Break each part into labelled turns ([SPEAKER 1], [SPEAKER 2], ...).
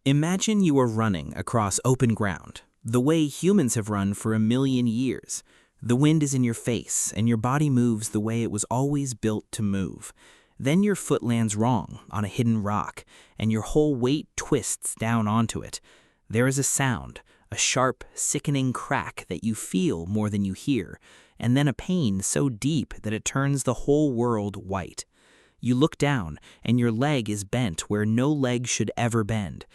[SPEAKER 1] Imagine you are running across open ground, the way humans have run for 1,000,000 years. The wind is in your face, and your body moves the way it was always built to move. Then your foot lands wrong on a hidden rock, and your whole weight twists down onto it. There is a sound, a sharp, sickening crack that you feel more than you hear, and then a pain so deep that it turns the whole world white. You look down, and your leg is bent where no leg should ever bend.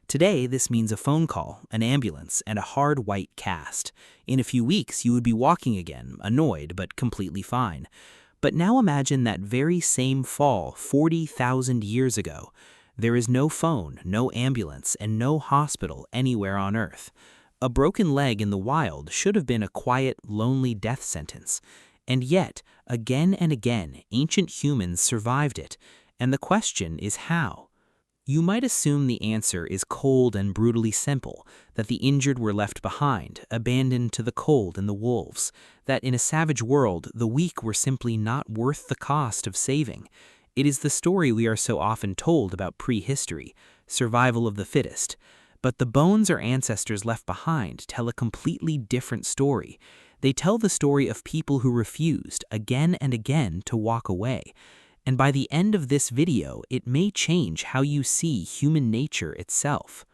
[SPEAKER 1] Today, this means a phone call, an ambulance, and a hard white cast. In a few weeks, you would be walking again, annoyed but completely fine. But now imagine that very same fall 40,000 years ago. There is no phone, no ambulance, and no hospital anywhere on Earth. A broken leg in the wild should have been a quiet, lonely death sentence. And yet, again and again, ancient humans survived it. And the question is how? You might assume the answer is cold and brutally simple, that the injured were left behind, abandoned to the cold and the wolves, that in a savage world, the weak were simply not worth the cost of saving. It is the story we are so often told about prehistory, survival of the fittest. But the bones our ancestors left behind tell a completely different story. They tell the story of people who refused, again and again, to walk away. And by the end of this video, it may change how you see human nature itself.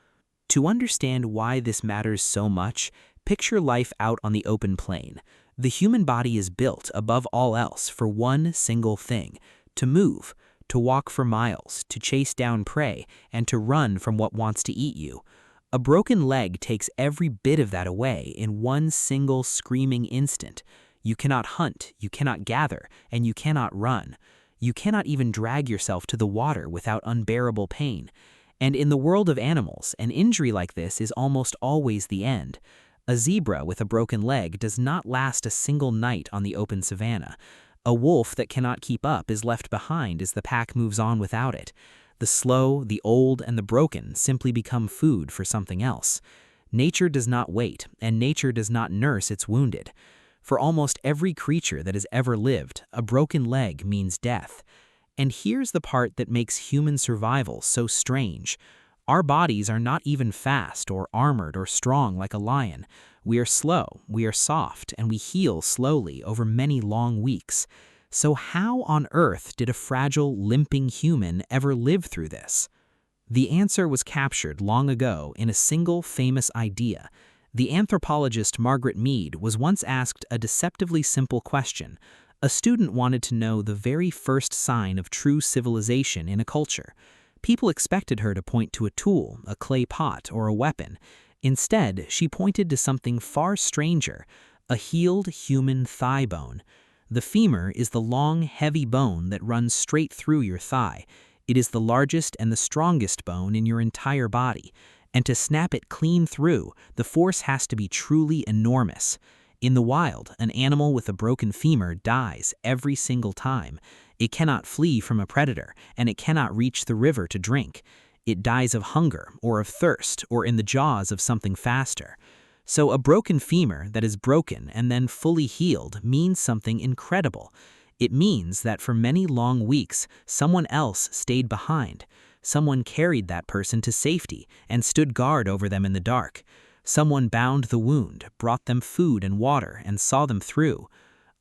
[SPEAKER 1] To understand why this matters so much, picture life out on the open plain. The human body is built, above all else, for one single thing: to move, to walk for miles, to chase down prey, and to run from what wants to eat you. A broken leg takes every bit of that away in one single screaming instant. You cannot hunt, you cannot gather, and you cannot run. You cannot even drag yourself to the water without unbearable pain. And in the world of animals, an injury like this is almost always the end. A zebra with a broken leg does not last a single night on the open savanna. A wolf that cannot keep up is left behind as the pack moves on without it. The slow, the old, and the broken simply become food for something else. Nature does not wait, and nature does not nurse its wounded. For almost every creature that has ever lived, a broken leg means death. And here's the part that makes human survival so strange. Our bodies are not even fast or armored or strong like a lion. We are slow, we are soft, and we heal slowly over many long weeks. So how on earth did a fragile, limping human ever live through this? The answer was captured long ago in a single famous idea. The anthropologist Margaret Mead was once asked a deceptively simple question. A student wanted to know the very first sign of true civilization in a culture. People expected her to point to a tool, a clay pot, or a weapon. Instead, she pointed to something far stranger: a healed human thigh bone. The femur is the long, heavy bone that runs straight through your thigh. It is the largest and the strongest bone in your entire body. And to snap it clean through, the force has to be truly enormous. In the wild, an animal with a broken femur dies every single time. It cannot flee from a predator, and it cannot reach the river to drink. It dies of hunger, or of thirst, or in the jaws of something faster. So a broken femur that is broken and then fully healed means something incredible. It means that for many long weeks, someone else stayed behind. Someone carried that person to safety and stood guard over them in the dark. Someone bound the wound, brought them food and water, and saw them through.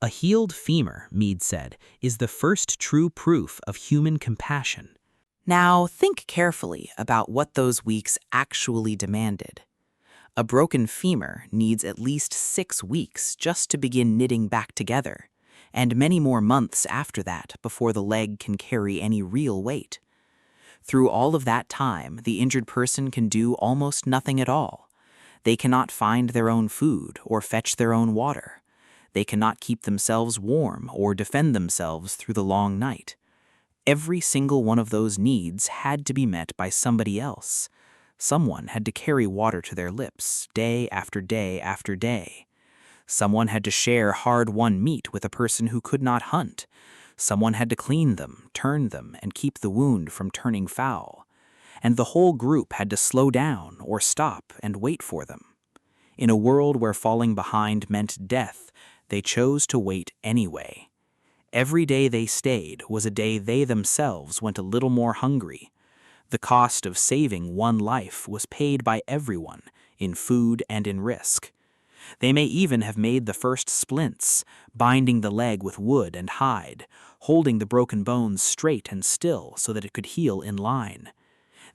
[SPEAKER 1] A healed femur, Mead said, is the first true proof of human compassion.
[SPEAKER 2] Now think carefully about what those weeks actually demanded. A broken femur needs at least 6 weeks just to begin knitting back together, and many more months after that before the leg can carry any real weight. Through all of that time, the injured person can do almost nothing at all. They cannot find their own food or fetch their own water. They cannot keep themselves warm or defend themselves through the long night. Every single one of those needs had to be met by somebody else. Someone had to carry water to their lips day after day after day. Someone had to share hard-won meat with a person who could not hunt. Someone had to clean them, turn them, and keep the wound from turning foul. And the whole group had to slow down or stop and wait for them. In a world where falling behind meant death, they chose to wait anyway. Every day they stayed was a day they themselves went a little more hungry.
[SPEAKER 1] The cost of saving one life was paid by everyone, in food and in risk. They may even have made the first splints, binding the leg with wood and hide, holding the broken bones straight and still so that it could heal in line.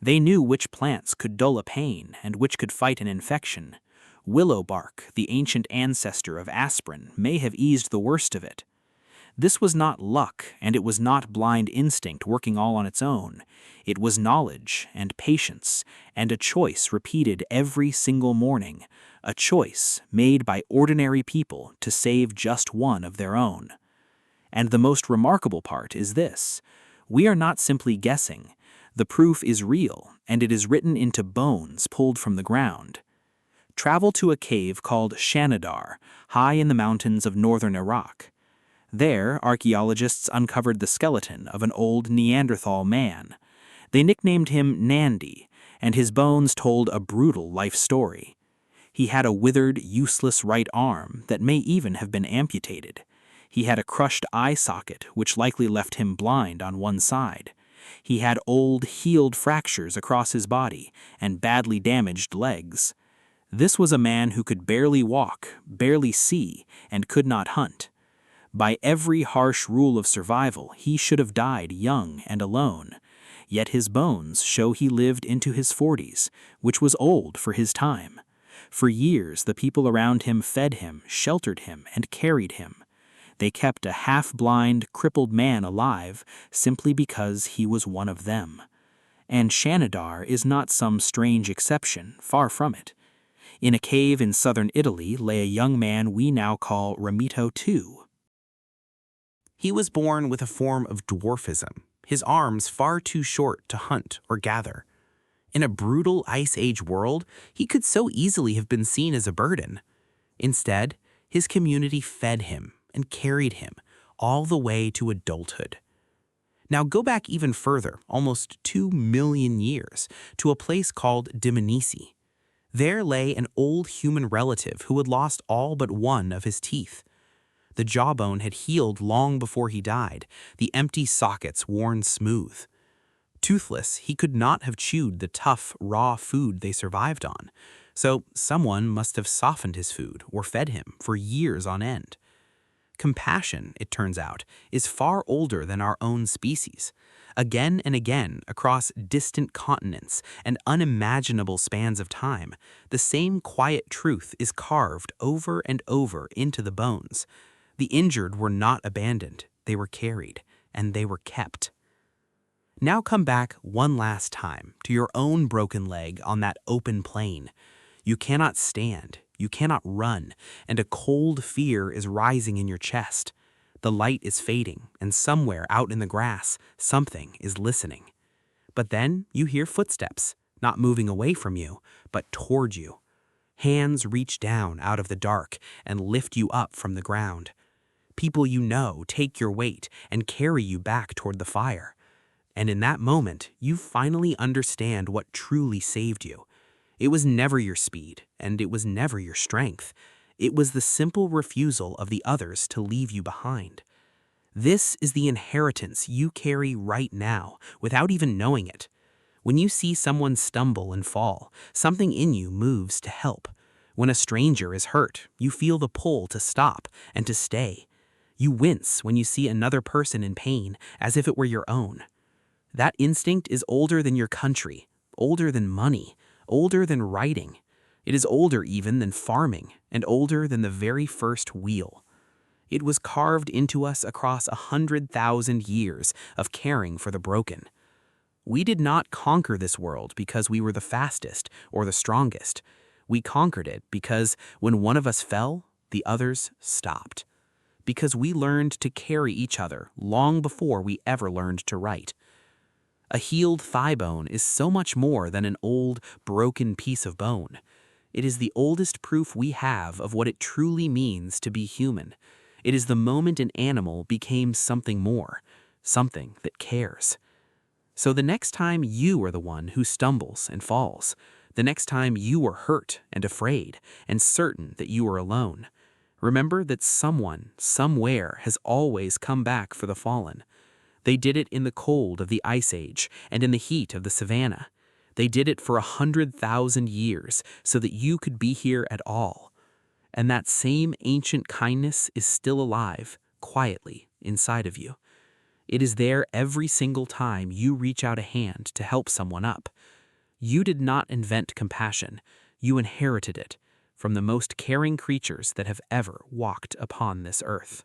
[SPEAKER 1] They knew which plants could dull a pain and which could fight an infection. Willow bark, the ancient ancestor of aspirin, may have eased the worst of it. This was not luck, and it was not blind instinct working all on its own. It was knowledge and patience and a choice repeated every single morning, a choice made by ordinary people to save just one of their own. And the most remarkable part is this: we are not simply guessing. The proof is real, and it is written into bones pulled from the ground. Travel to a cave called Shanidar, high in the mountains of northern Iraq. There, archaeologists uncovered the skeleton of an old Neanderthal man. They nicknamed him Nandi, and his bones told a brutal life story. He had a withered, useless right arm that may even have been amputated. He had a crushed eye socket, which likely left him blind on one side. He had old, healed fractures across his body and badly damaged legs. This was a man who could barely walk, barely see, and could not hunt. By every harsh rule of survival, he should have died young and alone. Yet his bones show he lived into his 40s, which was old for his time. For years, the people around him fed him, sheltered him, and carried him. They kept a half-blind, crippled man alive simply because he was one of them. And Shanidar is not some strange exception, far from it. In a cave in southern Italy lay a young man we now call Ramito II.
[SPEAKER 2] He was born with a form of dwarfism, his arms far too short to hunt or gather. In a brutal Ice Age world, he could so easily have been seen as a burden. Instead, his community fed him and carried him all the way to adulthood. Now go back even further, almost 2 million years, to a place called Dmanisi. There lay an old human relative who had lost all but one of his teeth. The jawbone had healed long before he died, the empty sockets worn smooth. Toothless, he could not have chewed the tough, raw food they survived on, so someone must have softened his food or fed him for years on end. Compassion, it turns out, is far older than our own species. Again and again, across distant continents and unimaginable spans of time, the same quiet truth is carved over and over into the bones. The injured were not abandoned, they were carried, and they were kept. Now come back one last time to your own broken leg on that open plain. You cannot stand, you cannot run, and a cold fear is rising in your chest. The light is fading, and somewhere out in the grass, something is listening. But then you hear footsteps, not moving away from you, but toward you. Hands reach down out of the dark and lift you up from the ground. People you know take your weight and carry you back toward the fire. And in that moment, you finally understand what truly saved you. It was never your speed, and it was never your strength. It was the simple refusal of the others to leave you behind. This is the inheritance you carry right now, without even knowing it. When you see someone stumble and fall, something in you moves to help. When a stranger is hurt, you feel the pull to stop and to stay. You wince when you see another person in pain, as if it were your own. That instinct is older than your country, older than money, older than writing. It is older even than farming, and older than the very first wheel. It was carved into us across 100,000 years of caring for the broken. We did not conquer this world because we were the fastest or the strongest. We conquered it because when one of us fell, the others stopped. Because we learned to carry each other long before we ever learned to write. A healed thigh bone is so much more than an old, broken piece of bone. It is the oldest proof we have of what it truly means to be human. It is the moment an animal became something more, something that cares. So the next time you are the one who stumbles and falls, the next time you are hurt and afraid and certain that you are alone, remember that someone, somewhere has always come back for the fallen.
[SPEAKER 1] They did it in the cold of the Ice Age and in the heat of the savannah. They did it for 100,000 years so that you could be here at all. And that same ancient kindness is still alive, quietly, inside of you. It is there every single time you reach out a hand to help someone up. You did not invent compassion. You inherited it from the most caring creatures that have ever walked upon this earth.